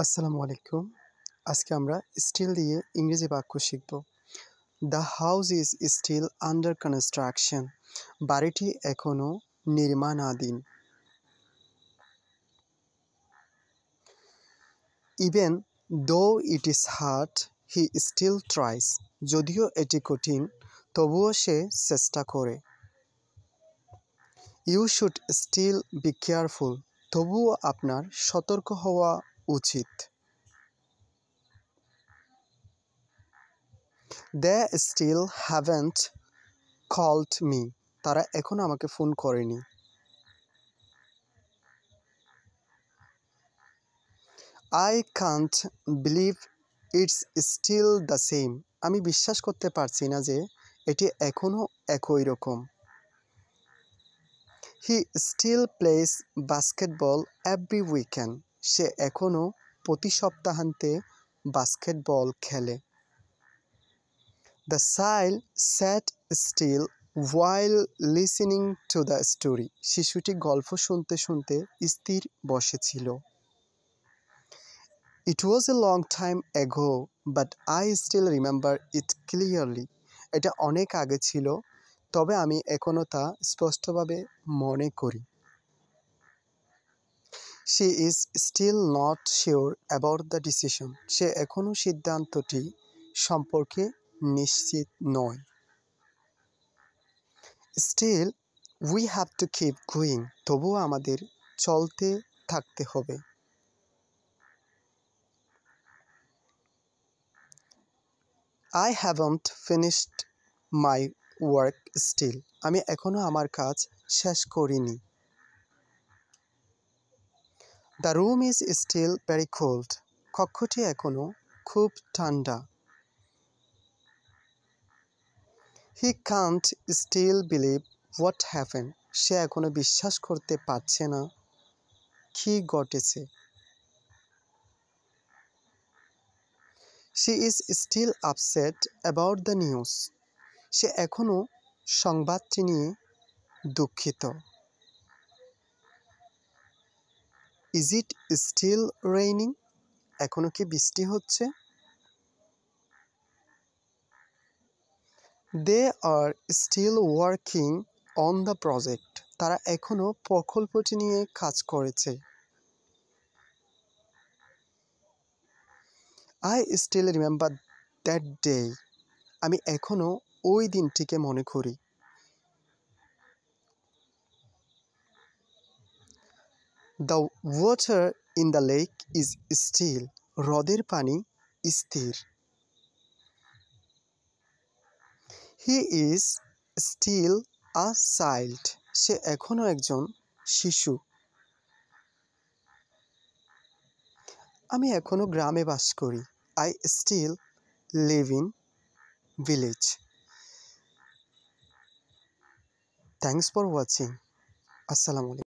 আসসালামু আলাইকুম। আজকে আমরা স্টিল দিয়ে ইংরেজি বাক্য শিখব। The house is still under construction. বাড়িটি এখনো নির্মাণাধীন। Even though it is hard he still tries. যদিও এটি কঠিন, তবুও সে চেষ্টা করে। You should still be careful. তবুও আপনার সতর্ক হওয়া উচিত। They still haven't called me. তারা এখনো আমাকে ফোন করেনি। I can't believe it's still the same. আমি বিশ্বাস করতে পারছি না যে এটি এখনো একই রকম। He still plays basketball every weekend. সে এখনো প্রতি সপ্তাহান্তে বাস্কেটবল খেলে। The child sat still while listening to the story. শিশুটি গল্প শুনতে শুনতে স্থির বসেছিল। It was a long time ago, but I still remember it clearly. এটা অনেক আগে ছিল, তবে আমি এখনো তা স্পষ্টভাবে মনে করি। She is still not sure about the decision. সে এখনো সিদ্ধান্তটি সম্পর্কে নিশ্চিত নয়। Still, we have to keep going. তবুও আমাদের চলতে থাকতে হবে। I haven't finished my work still. আমি এখনো আমার কাজ শেষ করিনি। The room is still very cold. কক্ষটি এখনো খুব ঠান্ডা। He can't still believe what happened. সে এখনো বিশ্বাস করতে পারছে না কি ঘটেছে। She is still upset about the news. সে এখনো সংবাদটি নিয়ে দুঃখিত। Is it still raining? এখনো কি বৃষ্টি হচ্ছে? They are still working on the project. তারা এখনো প্রকল্পটি নিয়ে কাজ করছে। I still remember that day. আমি এখনো ওই দিনটিকে মনে করি। The water in the lake is still. হ্রদের পানি স্থির। He is still a child. সে এখনো একজন শিশু। আমি এখনো গ্রামে বাস করি। I still live in village. Thanks for watching. Assalamu alaikum.